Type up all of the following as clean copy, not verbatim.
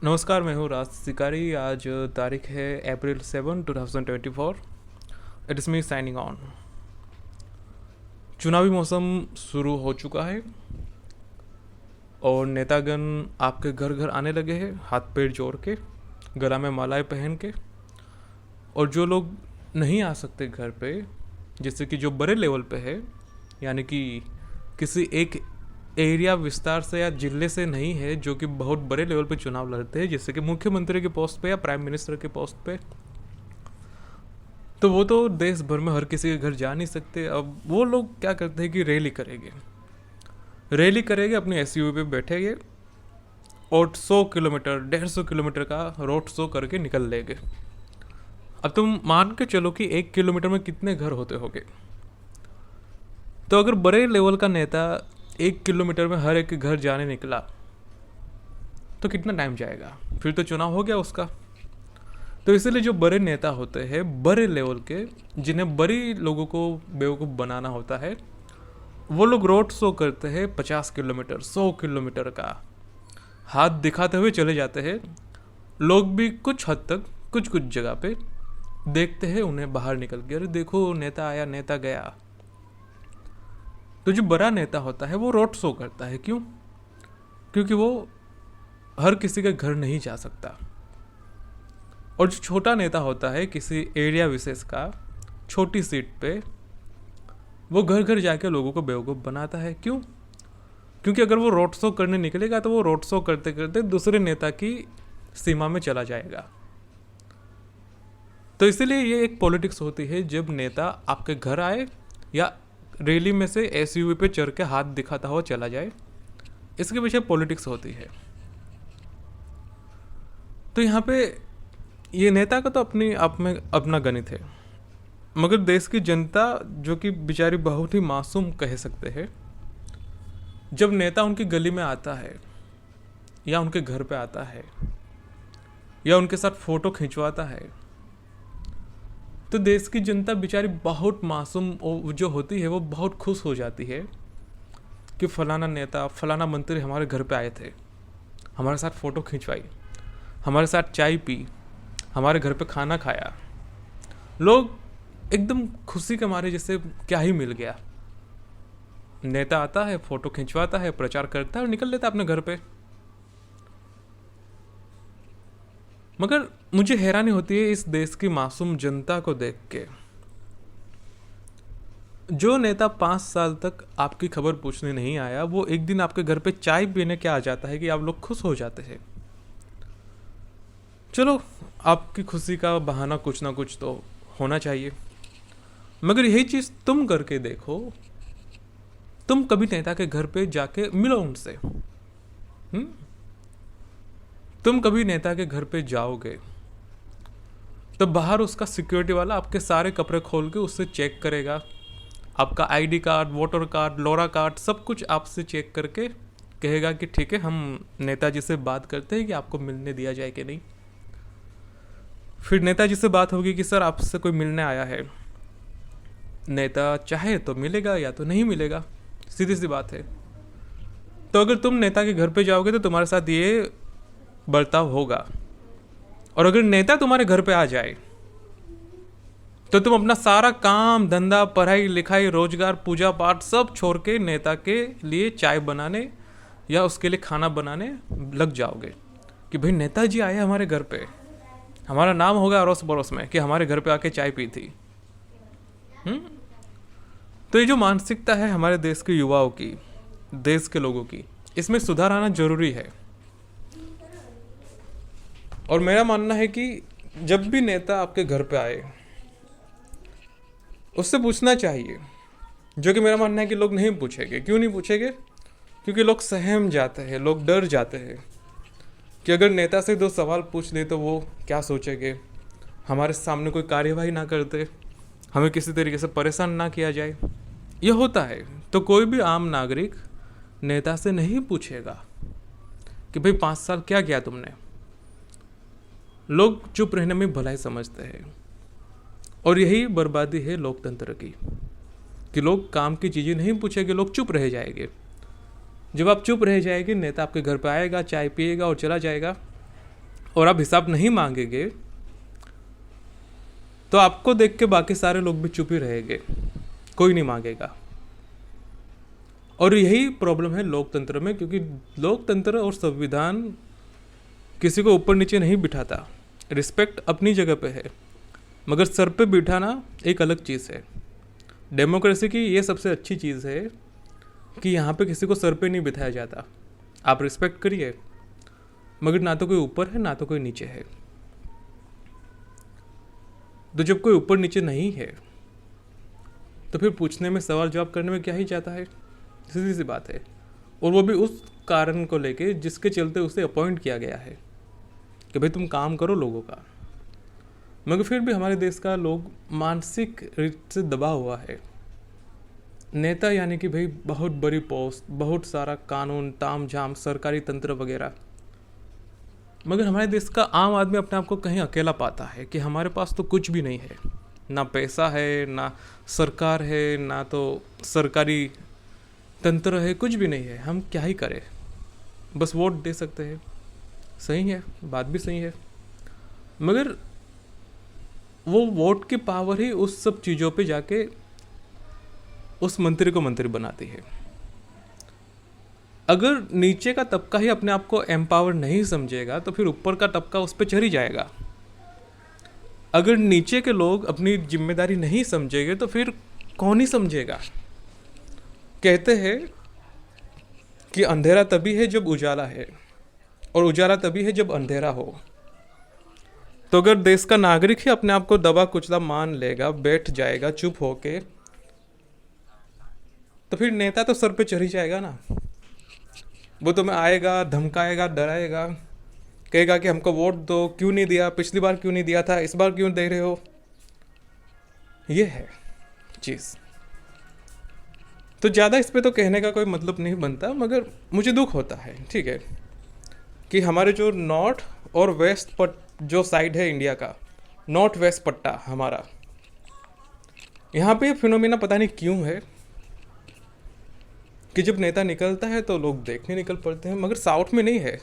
नमस्कार, मैं हूँ राज शिकारी। आज तारीख है अप्रैल 7, 2024। It is me signing on. चुनावी मौसम शुरू हो चुका है और नेतागण आपके घर घर आने लगे हैं, हाथ पैर जोड़ के, गला में मालाएं पहन के। और जो लोग नहीं आ सकते घर पे, जैसे कि जो बड़े लेवल पे है, यानी कि किसी एक एरिया विस्तार से या जिले से नहीं है, जो कि बहुत बड़े लेवल पे चुनाव लड़ते हैं, जैसे कि मुख्यमंत्री के पोस्ट पे या प्राइम मिनिस्टर के पोस्ट पे, तो वो तो देश भर में हर किसी के घर जा नहीं सकते। अब वो लोग क्या करते हैं कि रैली करेंगे, अपनी एसयूवी पे बैठेंगे और 100 किलोमीटर 150 किलोमीटर का रोड शो करके निकल लेंगे। अब तुम मान के चलो कि 1 किलोमीटर में कितने घर होते होंगे। तो अगर बड़े लेवल का नेता 1 किलोमीटर में हर एक के घर जाने निकला तो कितना टाइम जाएगा, फिर तो चुनाव हो गया उसका। तो इसीलिए जो बड़े नेता होते हैं बड़े लेवल के, जिन्हें बड़ी लोगों को बेवकूफ़ बनाना होता है, वो लोग रोड शो करते हैं 50 किलोमीटर 100 किलोमीटर का, हाथ दिखाते हुए चले जाते हैं। लोग भी कुछ हद तक कुछ जगह पे देखते हैं उन्हें बाहर निकल के, अरे देखो नेता आया नेता गया। तो जो बड़ा नेता होता है वो रोड शो करता है, क्यों? क्योंकि वो हर किसी के घर नहीं जा सकता। और जो छोटा नेता होता है किसी एरिया विशेष का, छोटी सीट पे, वो घर घर जाके लोगों को बेवकूफ़ बनाता है, क्यों? क्योंकि अगर वो रोड शो करने निकलेगा तो वो रोड शो करते करते दूसरे नेता की सीमा में चला जाएगा। तो इसीलिए ये एक पॉलिटिक्स होती है, जब नेता आपके घर आए या रैली में से एसयूवी पे चढ़ के हाथ दिखाता हुआ चला जाए, इसके पीछे पॉलिटिक्स होती है। तो यहाँ पे ये नेता का तो अपनी आप में अपना गणित है, मगर देश की जनता, जो कि बेचारी बहुत ही मासूम कह सकते हैं, जब नेता उनकी गली में आता है या उनके घर पे आता है या उनके साथ फोटो खिंचवाता है, तो देश की जनता बेचारी बहुत मासूम जो होती है वो बहुत खुश हो जाती है कि फलाना नेता फलाना मंत्री हमारे घर पे आए थे, हमारे साथ फ़ोटो खिंचवाई, हमारे साथ चाय पी, हमारे घर पे खाना खाया। लोग एकदम खुशी के मारे जैसे क्या ही मिल गया। नेता आता है, फ़ोटो खिंचवाता है, प्रचार करता है और निकल लेता है अपने घर पे। मगर मुझे हैरानी होती है इस देश की मासूम जनता को देख के। जो नेता 5 साल तक आपकी खबर पूछने नहीं आया, वो एक दिन आपके घर पे चाय पीने क्या आ जाता है कि आप लोग खुश हो जाते हैं। चलो, आपकी खुशी का बहाना कुछ ना कुछ तो होना चाहिए, मगर यही चीज़ तुम करके देखो। तुम कभी नेता के घर पे जाके मिलो उनसे। तुम कभी नेता के घर पे जाओगे तो बाहर उसका सिक्योरिटी वाला आपके सारे कपड़े खोल के उससे चेक करेगा, आपका आईडी कार्ड, वोटर कार्ड, लोरा कार्ड, सब कुछ आपसे चेक करके कहेगा कि ठीक है, हम नेताजी से बात करते हैं कि आपको मिलने दिया जाए कि नहीं। फिर नेताजी से बात होगी कि सर आपसे कोई मिलने आया है। नेता चाहे तो मिलेगा या तो नहीं मिलेगा, सीधी सी बात है। तो अगर तुम नेता के घर पे जाओगे तो तुम्हारे साथ ये बर्ताव होगा। और अगर नेता तुम्हारे घर पे आ जाए तो तुम अपना सारा काम धंधा, पढ़ाई लिखाई, रोजगार, पूजा पाठ सब छोड़ के नेता के लिए चाय बनाने या उसके लिए खाना बनाने लग जाओगे कि भाई नेताजी आए हमारे घर पे, हमारा नाम होगा अड़ोस पड़ोस में कि हमारे घर पे आके चाय पी थी। तो ये जो मानसिकता है हमारे देश के युवाओं की, देश के लोगों की, इसमें सुधार आना जरूरी है। और मेरा मानना है कि जब भी नेता आपके घर पे आए उससे पूछना चाहिए, जो कि मेरा मानना है कि लोग नहीं पूछेंगे। क्यों नहीं पूछेंगे? क्योंकि लोग सहम जाते हैं, लोग डर जाते हैं कि अगर नेता से 2 सवाल पूछ ले तो वो क्या सोचेंगे, हमारे सामने कोई कार्यवाही ना करते, हमें किसी तरीके से परेशान ना किया जाए। ये होता है। तो कोई भी आम नागरिक नेता से नहीं पूछेगा कि भाई 5 साल क्या किया तुमने। लोग चुप रहने में भलाई समझते हैं, और यही बर्बादी है लोकतंत्र की, कि लोग काम की चीज़ें नहीं पूछेंगे, लोग चुप रह जाएंगे। जब आप चुप रह जाएंगे, नेता आपके घर पे आएगा, चाय पिएगा और चला जाएगा, और आप हिसाब नहीं मांगेंगे तो आपको देख के बाकी सारे लोग भी चुप ही रहेंगे, कोई नहीं मांगेगा। और यही प्रॉब्लम है लोकतंत्र में, क्योंकि लोकतंत्र और संविधान किसी को ऊपर नीचे नहीं बिठाता। रिस्पेक्ट अपनी जगह पे है, मगर सर पे बिठाना एक अलग चीज़ है। डेमोक्रेसी की ये सबसे अच्छी चीज़ है कि यहाँ पे किसी को सर पे नहीं बिठाया जाता। आप रिस्पेक्ट करिए, मगर ना तो कोई ऊपर है ना तो कोई नीचे है। तो जब कोई ऊपर नीचे नहीं है तो फिर पूछने में, सवाल जवाब करने में क्या ही जाता है, सीधी सी बात है। और वो भी उस कारण को लेके जिसके चलते उसे अपॉइंट किया गया है कि भाई तुम काम करो लोगों का। मगर फिर भी हमारे देश का लोग मानसिक रीत से दबा हुआ है। नेता यानी कि भाई बहुत बड़ी पोस्ट, बहुत सारा कानून ताम झाम, सरकारी तंत्र वगैरह। मगर हमारे देश का आम आदमी अपने आप को कहीं अकेला पाता है कि हमारे पास तो कुछ भी नहीं है, ना पैसा है, ना सरकार है, ना तो सरकारी तंत्र है, कुछ भी नहीं है। हम क्या ही करें, बस वोट दे सकते हैं। सही है, बात भी सही है, मगर वो वोट की पावर ही उस सब चीज़ों पे जाके उस मंत्री को मंत्री बनाती है। अगर नीचे का तबका ही अपने आप को एम्पावर नहीं समझेगा तो फिर ऊपर का तबका उस पर चढ़ ही जाएगा। अगर नीचे के लोग अपनी जिम्मेदारी नहीं समझेंगे तो फिर कौन ही समझेगा। कहते हैं कि अंधेरा तभी है जब उजाला है, और उजाला तभी है जब अंधेरा हो। तो अगर देश का नागरिक ही अपने आप को दबा कुचला मान लेगा, बैठ जाएगा चुप होके, तो फिर नेता तो सर पे चढ़ ही जाएगा ना। वो तुम्हें आएगा, धमकाएगा, डराएगा, कहेगा कि हमको वोट दो, क्यों नहीं दिया, पिछली बार क्यों नहीं दिया था, इस बार क्यों दे रहे हो। ये है चीज़। तो ज़्यादा इस पे तो कहने का कोई मतलब नहीं बनता, मगर मुझे दुख होता है, ठीक है, कि हमारे जो नॉर्थ और वेस्ट जो साइड है इंडिया का, नॉर्थ वेस्ट पट्टा हमारा, यहाँ पे फिनोमिना पता नहीं क्यों है कि जब नेता निकलता है तो लोग देखने निकल पड़ते हैं, मगर साउथ में नहीं है।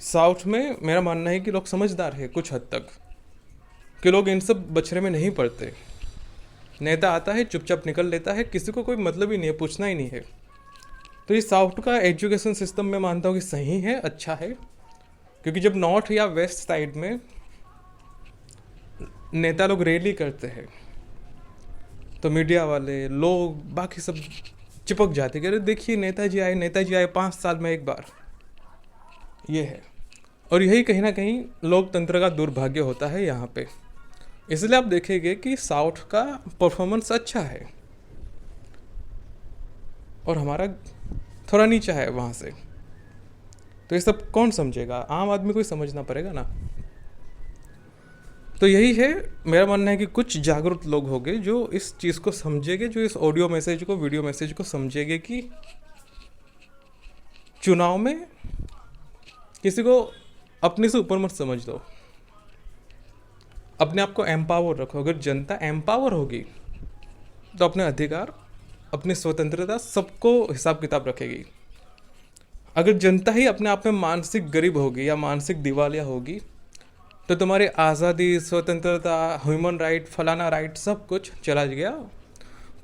साउथ में मेरा मानना है कि लोग समझदार है कुछ हद तक, कि लोग इन सब बछड़े में नहीं पड़ते। नेता आता है, चुपचाप निकल लेता है, किसी को कोई मतलब ही नहीं है, पूछना ही नहीं है। तो ये साउथ का एजुकेशन सिस्टम मैं मानता हूँ कि सही है, अच्छा है, क्योंकि जब नॉर्थ या वेस्ट साइड में नेता लोग रैली करते हैं तो मीडिया वाले लोग बाकी सब चिपक जाते कि अरे देखिए नेताजी आए 5 साल में एक बार। ये है, और यही कहीं ना कहीं लोकतंत्र का दुर्भाग्य होता है यहाँ पे। इसलिए आप देखेंगे कि साउथ का परफॉर्मेंस अच्छा है और हमारा थोड़ा नीचा है वहाँ से। तो ये सब कौन समझेगा, आम आदमी को ही समझना पड़ेगा ना। तो यही है, मेरा मानना है कि कुछ जागरूक लोग होंगे जो इस चीज़ को समझेंगे, जो इस ऑडियो मैसेज को, वीडियो मैसेज को समझेंगे कि चुनाव में किसी को अपने से ऊपर मत समझ दो, अपने आप को एम्पावर रखो। अगर जनता एम्पावर होगी तो अपने अधिकार, अपनी स्वतंत्रता सबको हिसाब किताब रखेगी। अगर जनता ही अपने आप में मानसिक गरीब होगी या मानसिक दिवालिया होगी तो तुम्हारी आज़ादी, स्वतंत्रता, ह्यूमन राइट, फलाना राइट सब कुछ चला गया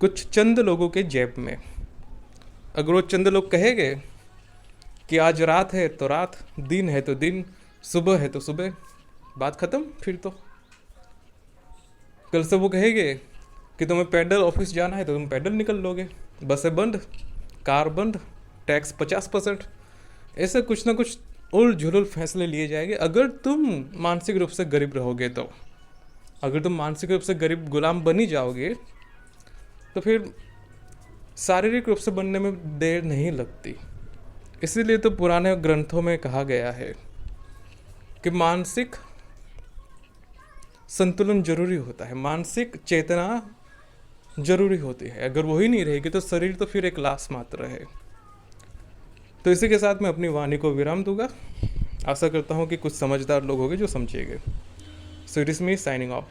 कुछ चंद लोगों के जेब में। अगर वो चंद लोग कहेंगे कि आज रात है तो रात, दिन है तो दिन, सुबह है तो सुबह, बात ख़त्म। फिर तो कल से वो कहेंगे कि तुम्हें पैदल ऑफिस जाना है तो तुम पैदल निकल लोगे, बसें बंद, कार बंद, टैक्स 50%, ऐसे कुछ ना कुछ उल झुल फैसले लिए जाएंगे। अगर तुम मानसिक रूप से गरीब रहोगे तो, अगर तुम मानसिक रूप से गरीब गुलाम बनी जाओगे तो फिर शारीरिक रूप से बनने में देर नहीं लगती। इसीलिए तो पुराने ग्रंथों में कहा गया है कि मानसिक संतुलन जरूरी होता है, मानसिक चेतना जरूरी होती है। अगर वही नहीं रहेगी तो शरीर तो फिर एक लाश मात्र है। तो इसी के साथ मैं अपनी वाणी को विराम दूंगा। आशा करता हूँ कि कुछ समझदार लोग होंगे जो समझेंगे। So it is me signing off.